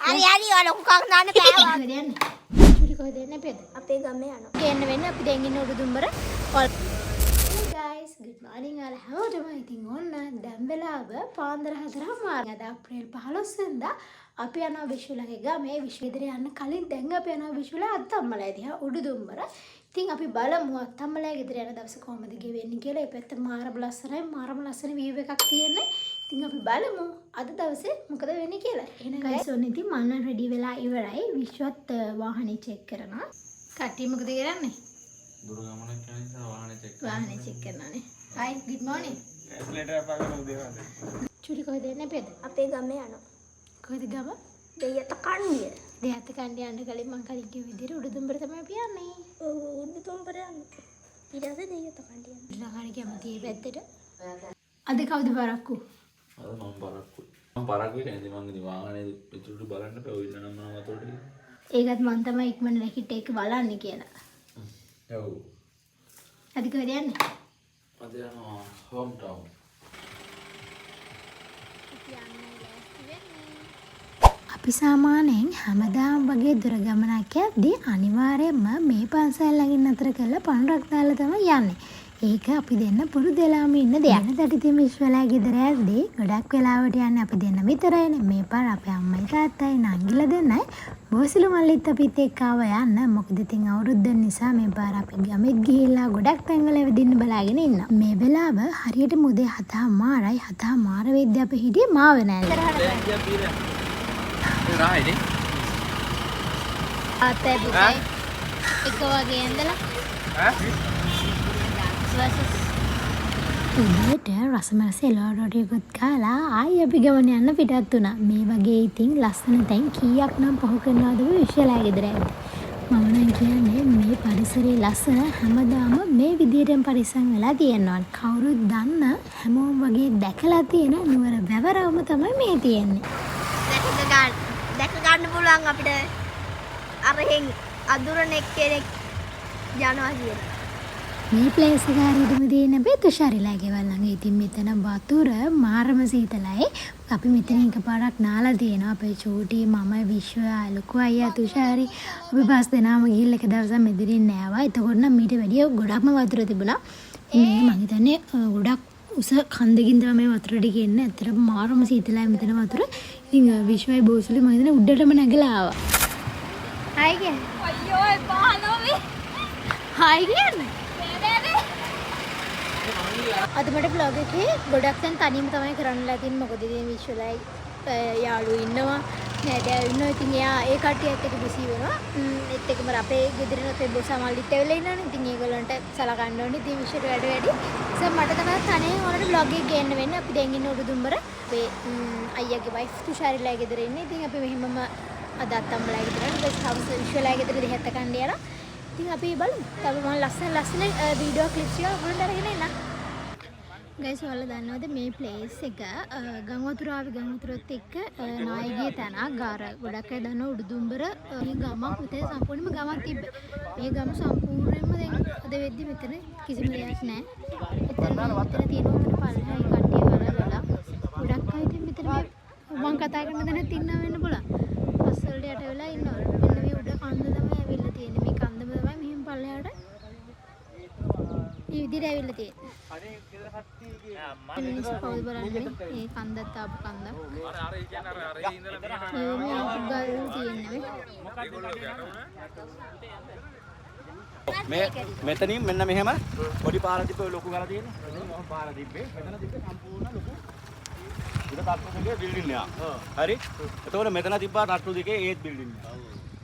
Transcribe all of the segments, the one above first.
හරි හරි ඔය ලොකු කක් දාන්න පෑවා. කොහෙද යන්නේ? චුටි කොහෙද යන්නේ අපේද? අපේ ගමේ යනවා. ගේන්න වෙන්නේ අපි දැන් ඉන්නේ Ududumbara. Hey guys, good morning all හැමෝටම. ඉතින් ඕන්න දැන් වෙලාව පාන්දර 4:00 අද අප්‍රේල් 15 වෙනිදා අපි යනවා විශ්වලගේ ගමේ. විශ්වවිද්‍ර යන්න කලින් දැන් අපි යනවා විශ්වල අත්තම්මලා දිහා උඩුදුම්බර. ඉතින් අපි බලමු අත්තම්මලා ගෙදර යන දවසේ කොහමද ගෙවෙන්නේ කියලා. ඒ පැත්ත මාරම ලස්සන view එකක් තියෙන්නේ. ඉතින් අපි බලමු අද දවසේ මොකද වෙන්නේ කියලා. එහෙනම් guys ඔන්න ඉතින් මම රෙඩි වෙලා ඉවරයි. විශ්වත් වාහනේ චෙක් කරනවා. කට්ටිය මොකද කරන්නේ? දුර ගමනක් යන නිසා වාහනේ චෙක් කරනවානේ. Hi, good morning. ඇස්ලේටර් අපගම උදේවද. චුටි කොහෙද යන්නේ අපේද? අපේ ගමේ යනවා. කොහෙද ගම? දෙයත කණ්ඩිය. දෙයත් කණ්ඩිය යන්න කලින් මං කලින් කිව්ව විදිහට උඩුදුම්බර තමයි අපි යන්නේ. ඔව් උඩුදුම්බර යන්නේ. ඊට පස්සේ දෙයත කණ්ඩිය යනවා. ළඟට කැමති මේ පැත්තට. අද කවුද පරක්කු? අද මම පරක්කු. මම පරක්කු කියන්නේ මම ඉතින් වාහනේ පිටුට බලන්න බෑ. ඔය ඉන්න නම් මම වතුරට ගිහින්. ඒකත් මං තමයි ඉක්මන රැකිට ඒක බලන්නේ කියලා. ඔව්. අද කොහෙද යන්නේ? අද යනවා හෝම් ටවුන්. අපි සාමාන්‍යයෙන් හැමදාම වගේ දුර ගමනක් යද්දී අනිවාර්යයෙන්ම මේ පන්සල් ළඟින් අතර කරලා පණුරක් දාලා තමයි යන්නේ. ඒක අපි දෙන්න පුරුදු වෙලාම ඉන්න දෙයක්. දැනට ඉතින් විශ්වලා ගෙදර යද්දී ගොඩක් වෙලාවට යන්නේ අපි දෙන්න විතරයිනේ. මේ පාර අපේ අම්මයි තාත්තයි නංගිලා දෙන්නයි බෝසලු මල්ලිත් අපිත් එක්ක ආව යන්න. මොකද ඉතින් අවුරුද්ද නිසා මේ පාර අපි ගමෙත් ගිහිල්ලා ගොඩක් තැන්වල ඇවිදින්න බලාගෙන ඉන්නවා. මේ වෙලාව හරියට මුදේ 7:00යි 7:00 වෙද්දී අපි හිටියේ මාව නෑනේ. රායිනේ. ආතේ පුතේ එක වගේ ඇඳලා උදේට රසමරස එළවලුටිකුත් කාලා ආයි අපි ගමන යන්න පිටත් වුණා. මේ වගේ ඉතින් ලස්සන තැන් කීයක් නම් පහු කරනවද විශ්වලා ගෙදර ඇද්දි. මම නම් කියන්නේ මේ පරිසරයේ ලස්සන හැමදාම මේ විදිහටම පරිස්සම් වෙලා තියෙනවා. කවුරුත් දන්න හැමෝම වගේ දැකලා තියෙන නුවර වැවරවම තමයි මේ තියෙන්නේ. දැක ගන්න පුළුවන් අපිට අරහෙන් අඳුරන එක්කෙනෙක් යනවා කියලා. මේ ප්ලේස් එක හරියටම තියෙන බෙතුශාරිලා ගෙවල් ළඟ. ඉතින් මෙතන වතුර මාරම සීතලයි. අපි මෙතන එකපාරක් නාලා තියෙනවා. අපේ චූටි මම විශ්ව ලොකු අයියා තුෂාරි අපි පස් දෙනාම ගිහිල්ලා එක දවසක් මෙදිරින් නෑවා. එතකොට නම් මීට වැඩිය ගොඩක්ම වතුර තිබුණා. මේ මං හිතන්නේ ගොඩක් උස කන්දකින් තමයි මේ වතුර ටික එන්නේ. ඇත්තටම මාරම සීතලයි මෙතන වතුර. ඉතින් විශ්වයි බෝසලු මං හිතන්නේ උඩටම නැගලා ආවා. හායි කියන්නේ. අයියෝ එපා නෝවේ. හායි කියන්නේ. අද මට vlog එකේ ගොඩක් දැන් තනියම තමයි කරන්නලා තියෙන්නේ. මොකද ඉතින් විශ්වලයි යාළුවෝ ඉන්නවා. නෑදෑයෝ ඉන්නවා. ඉතින් එයා ඒ කට්ටියත් එක්ක බිසි වෙනවා. ඒත් එක්කම අපේ ගෙදරින් අපේ බොසා මල්ලිත් ඇවිල්ලා ඉන්නවනේ. ඉතින් ඒගොල්ලන්ට සලකන්න ඕනේ. ඉතින් විශ්වට වැඩ වැඩි. ඉතින් මට තමයි තනියම ඔයාලට vlog එක ගේන්න වෙන්නේ. අපි දැන් ඉන්නේ උඩුදුම්බර. අපේ අයියාගේ වයිෆ් තුෂාරිලා ගෙදර ඉන්නේ. ඉතින් අපි මෙහෙමම අද අත්තම්මලා ගෙදර ඉන්නේ. ඊට පස්සේ විශ්වලා ගෙදර දෙහත් කණ්ඩේ යනවා. ඉතින් අපි බලමු. තව මම ලස්සන වීඩියෝ ක්ලිප්ස් එකක් ඔයගොල්ලන්ට අරගෙන එන්න. ගයිස් ඔයාලා දන්නවද මේ ප්ලේස් එක ගංවතුරත් එක්ක නායකගේ තැනක් ගාර ගොඩක් අය දන්නවා උඩුදුම්බර මේ ගමක් මෙතන සම්පූර්ණයෙන්ම ගමක් තිබ්බේ. මේ ගම සම්පූර්ණයෙන්ම දැන් අද වෙද්දි මෙතන කිසිම දෙයක් නැහැ. මෙතන තියෙන උතන පල්ලෙහායි කට්ටිය වලලා ගොඩක් අය ඉතින් මෙතන මේ මම කතා කරන දැනත් ඉන්නවා වෙන්න පුළුවන්. බස් වලට යට වෙලා ඉන්නවා. මෙන්න මේ උඩ කන්ද තමයි ඇවිල්ලා තියෙන්නේ. මේ කන්දම තමයි මෙහෙම පල්ලෙහාට මේ විදිහට ඇවිල්ලා තියෙන්නේ. මිනිස්සු කවුද බලන්නේ මේ කන්දත් ආපු කන්ද මේ මෙතනින් මෙන්න මෙහෙම පොඩි පාර තිබ්බේ ලොකු ගල තියෙන්නේ. ඔහොම පාර තිබ්බේ. මෙතන තිබ්බේ සම්පූර්ණ ලොකු ඉත තට්ටු දෙකේ බිල්ඩින් එකක්. හරි. එතකොට මෙතන තිබ්බා තට්ටු දෙකේ ඒත් බිල්ඩින් එකක්.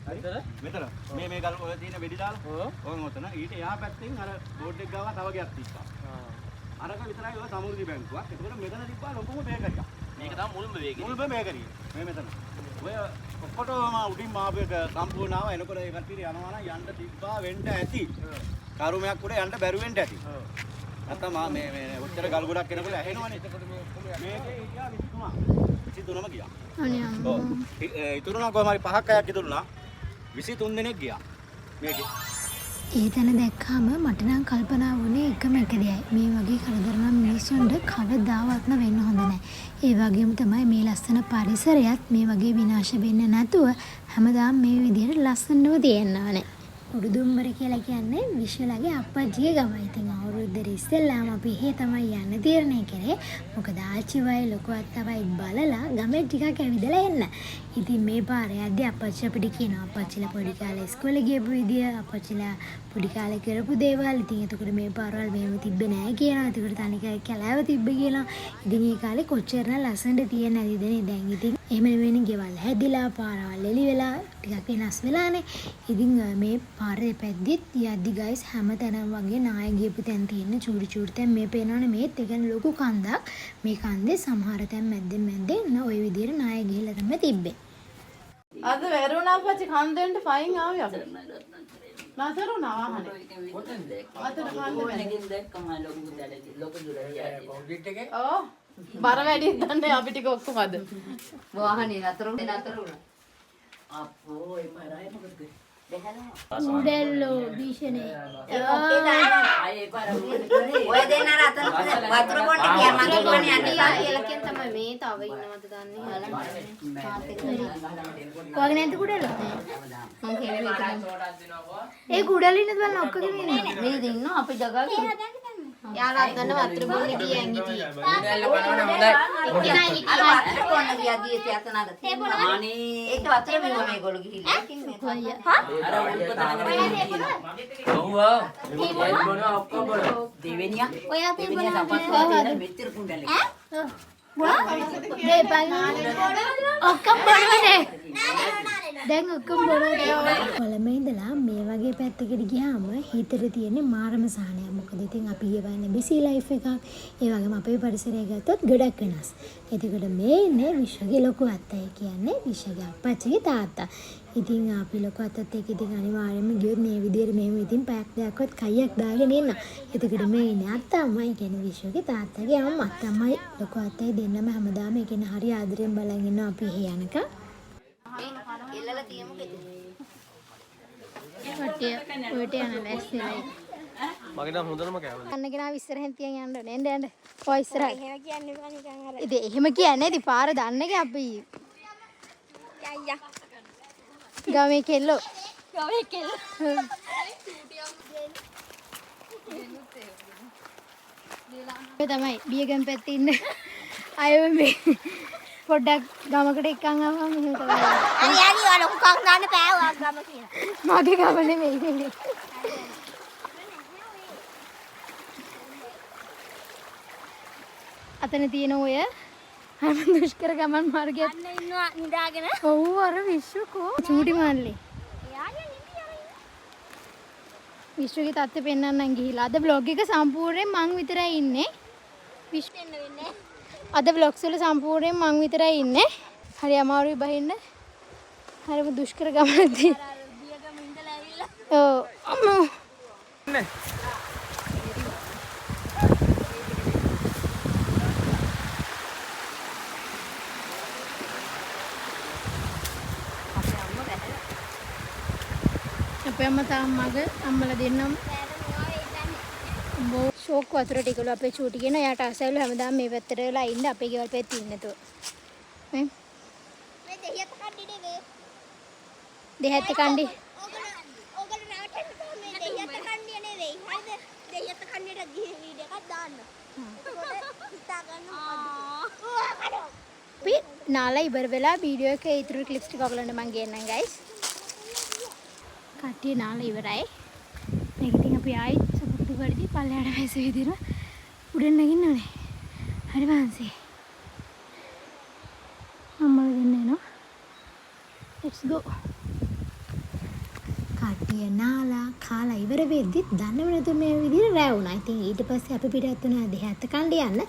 හරි. මෙතන මේ ගල් ඔය තියෙන වෙඩි දාලා ඔය මොතන ඊට එහා පැත්තෙන් අර බෝඩ් එක ගාවා තව ගයක් තිබ්බා. අරක විතරයි ඔය සමෘද්ධි බැංකුවක්. එතකොට මෙතන තිබ්බා ලොකුම බේකරියක්. මේක තමයි මුල්ම බේකරිය. මේ මෙතන. ඔය ඔක්කොටම උඩින් මාපේක සම්පූර්ණ ආව එනකොට ඒ කට්ටිය යනවා නම් යන්න තිබ්බා වෙන්න ඇති. කරුමයක් උඩ යන්න බැරි වෙන්න ඇති. නැත්තම් මේ ඔච්චර ගල් ගොඩක් එනකොට ඇහෙනවනේ. එතකොට මේකේ හිටියා 23ම ගියා. අනේ ඔව්. ඉතුරුනා කොහමද 5ක් අයක් ඉතුරුනා. 23 දෙනෙක් ගියා. මේකේ. ඒ තැන දැක්කාම මට නම් කල්පනා වුණේ එකම එක දෙයයි. මේ වගේ කරදර නම් මිනිස්සුන්ට කවදාවත්ම වෙන්න හොඳ නැහැ. ඒ වගේම තමයි මේ ලස්සන පරිසරයත් මේ වගේ විනාශ වෙන්නේ නැතුව හැමදාම මේ විදිහට ලස්සනව තියෙන්න ඕනේ. උඩුදුම්බර කියලා කියන්නේ විශ්වලගේ අප්පච්චිගේ ගම. ඉතින් අවුරුද්දට ඉස්සෙල්ලාම අපි එහෙ තමයි යන්න තීරණය කරේ. මොකද ආච්චිවයි ලොකු අත්තවයි බලලා ගමේ ටිකක් ඇවිදලා එන්න. ඉතින් මේ පාරේ යද්දී අප්පච්චි අපිට කියනවා අප්පච්චිලා පොඩි කාලේ ඉස්කෝලේ ගියපු විදිය, අප්පච්චිලා පොඩි කාලේ කරපු දේවල්. ඉතින් එතකොට මේ පාරවල් මෙහෙම තිබ්බේ නෑ කියනවා. එතකොට තනික කැලෑව තිබ්බේ කියලා. ඉතින් ඒ කාලේ කොච්චර ලස්සනට තියෙන නැතිද නේ දැන්. ඉතින් එහෙම නෙවෙයි ගෙවල් හැදිලා පාරවල් එලි වෙලා ටිකක් වෙනස් වෙලානේ. ඉතින් මේ පාරේ පැද්දිත් යද්දි ගයිස් හැම තැනම වගේ නාය ගියපු තැන් තියෙන චූටි චූටි තැන් මේ පේනවනේ මේත් ඒ කියන්නේ ලොකු කන්දක්. මේ කන්දේ සමහර තැන් මැද්දෙන් ওই විදිහට නාය ගිහිල්ලා තමයි තිබ්බේ. අද වැරුණා පච්චි කන්දෙන්ට ෆයින් ආවේ අපි. නතරුණා වාහනේ. අතට කන්දේ. ඔව්. බර වැඩි දන්නේ අපි ටික ඔක්කොම අද. වාහනේ නතරුණා. අපෝ ඒ පරාය මොකද? උඩෙල්ලෝ භීෂණේ. ආයේ පාර ඔය දෙන්න රතන වතුර පොට්ටි කියා මගේ ගෝණේ යන්නේ කියලා කියන තමයි මේ තව ඉන්නවද දන්නේ. කොහේ නැන්ද කුඩෙල්ලෝ? මං කියන්නේ ඒ කුඩෙල්ල ඉන්නද බලන්න ඔක්කොගෙම ඉන්නේ. මේ දින්න අපි ජගා යාලා අතන වතුර බොන්නේ දී ඇඟිටි. කුඩෙල්ල බලන්න හොඳයි. අර වතුර බොන්න ගියදී ඒ අතන අර තියෙනවා. අනේ ඒක වතුර බිම මේගොල්ලෝ ගිහිල්ලා ඉන්නේ. හා? අර ඔව්වා. ඒ බොන ඔක්කොම බොන. දෙවෙනියා. ඔය අපේ දෙවෙනියා සම්පත් මෙච්චර කුණ්ඩලේ. ඔක්කොම බොනවනේ. දැන් ඔක්කොම බොනවනේ. කොළඹ ඉඳලා මේ වගේ පැත්තකට ගියාම හිතට තියෙන මාරම සහනයක්. මොකද ඉතින් අපි ගෙවන්නේ බිසි ලයිෆ් එකක්. ඒ වගේම අපේ පරිසරය ගත්තොත් ගොඩක් වෙනස්. එතකොට මේ ඉන්නේ විශ්වගේ ලොකු අත්තයි කියන්නේ විශ්වගේ අප්පච්චිගේ තාත්තා. ඉතින් අපි ලොකු අත්තත් එක්ක ඉතින් අනිවාර්යයෙන්ම ගියොත් මේ විදිහට මෙහෙම ඉතින් පැයක් දෙකක්වත් කයියක් දාගෙන ඉන්න. එතකොට මේ ඉන්නේ අත්තම්මයි කියන්නේ විශ්වගේ තාත්තගේ අම්මා. අත්තම්මයි ලොකු අත්තයි දෙන්නම හැමදාම ඒ කියන්නේ හරි ආදරෙන් බලන් ඉන්නවා අපි එහෙ යනකම්. එල්ලලා තියමු කෙද. ඔයට යන ලැස්තිලයි. මගේ නම් හොඳනම කෑම. අන්න කෙනා ඉස්සරහෙන් තියන් යන්න ඕනේ. එන්න යන්න. ඔය ඉස්සරහට. එහෙම කියන්නේ බෑ නිකන් අර. ඉතින් එහෙම කියන්නේ ඉතින් පාර දන්නේ අපි. යයියා. ගමේ කෙල්ලෝ. ගමේ කෙල්ලෝ. ඒ තමයි බියගම් පැත්තේ ඉන්න අය මේ පොඩ්ඩක් ගමකට එක්කන් ආවම මෙහෙම තමයි. හරි හරි ඔය ලොකු කක් දාන්න බෑ ඔය ගම කියලා. මගේ ගම නෙමෙයි. අතන තියෙන ඔය හැම දුෂ්කර ගමන් මාර්ගයක් අන්න ඉන්නවා නිදාගෙන. ඔව් අර විශ්වකෝ චූටි මාල්ලේ. එයාගේ නිදියයි. විශ්වගේ තත්ත්වය පෙන්වන්නම් ගිහිලා. අද vlog එක සම්පූර්ණයෙන් මං විතරයි ඉන්නේ. විශ්ව දෙන්න වෙන්නේ. අද vlogs වල සම්පූර්ණයෙන් මං විතරයි ඉන්නේ. හරි අමාරුයි බහින්න. හරිම දුෂ්කර ගමනක්දී. දියගම ඉඳලා ඇවිල්ලා. ඔව් අම්මෝ. අපේ අම්මා තාම මගේ අම්මලා දෙන්නම බෝ ෂෝක් වතුර ටිකලු අපේ චූටි කියන එයාට ආසයිලු හැමදාම මේ පැත්තට වෙලා ඉන්න අපේ ගෙවල් පැත්තේ ඉන්න තෝ මේ දෙහියත් කණ්ඩි නෙවේ. දෙහැත්ත කණ්ඩි ඔගොල්ලෝ නවටන්න මේ දෙහියත් කණ්ඩිය නෙවෙයි. හරිද? දෙහියත් කණ්ඩියට ගිහින් වීඩියෝ එකක් දාන්න. ඒකට හිතා ගන්න මොකද? අපි නාලා ඉවර වෙලා වීඩියෝ එකේ ඉතුරු ක්ලිප්ස් ටික ඔයගලන්ට මම ගේන්නම් ගයිස්. කට්ටිය නාලා ඉවරයි. මේක ඉතින් අපි ආයි සපුටු කරදී පල්ලෙහාට වැස විදිහට උඩින් නැගින්න ඕනේ. හරි වහන්සේ. අම්මලා දෙන්න එනවා. Let's go. කට්ටිය නාලා කාලා ඉවර වෙද්දිත් දන්නව නැතුව මේ විදිහට රැ වුණා. ඉතින් ඊට පස්සේ අපි පිටත් වුණා දෙහැත්ත කණ්ඩ යන්න.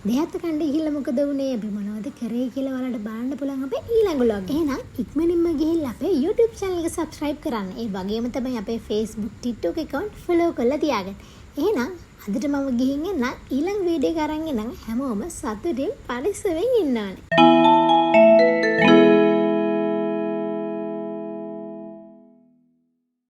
දෙහැත්ත කණ්ඩ ගිහිල්ලා මොකද වුනේ? අපි මොනවද කරේ කියලා ඔයාලට බලන්න පුළුවන් අපේ ඊළඟ vlog. එහෙනම් ඉක්මනින්ම ගිහිල්ලා අපේ YouTube channel එක subscribe කරන්න. ඒ වගේම තමයි අපේ Facebook, TikTok account follow කරලා තියාගන්න. එහෙනම් අදට මම ගිහින් එන්න ඊළඟ වීඩියෝ එක අරන් එන්න හැමෝම සතුටින් පරිස්සමෙන් ඉන්න ඕනේ.